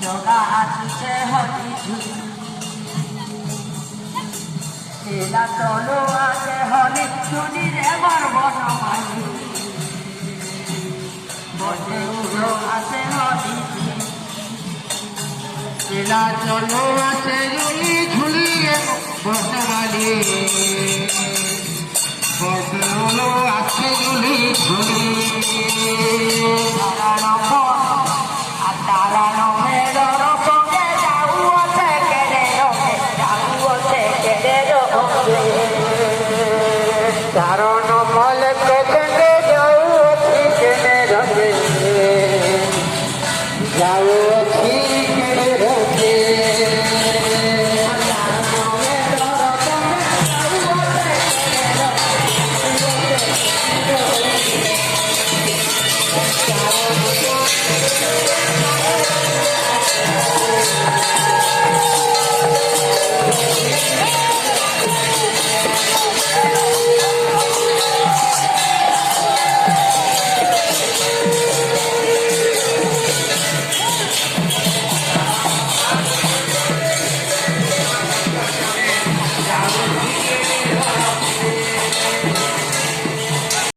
জগা আসিছে হলি ঝুলি এলা চলো আছে হলি ঝুলি রে বর্বনমালী বসে উড়ো আছে হলি ঝুলি এলা চলো আছে ঝুলি ঝুলি রে বর্বনমালী বসে উড়ো আছে ঝুলি ঝুলি चारण मल के जाऊ जाऊ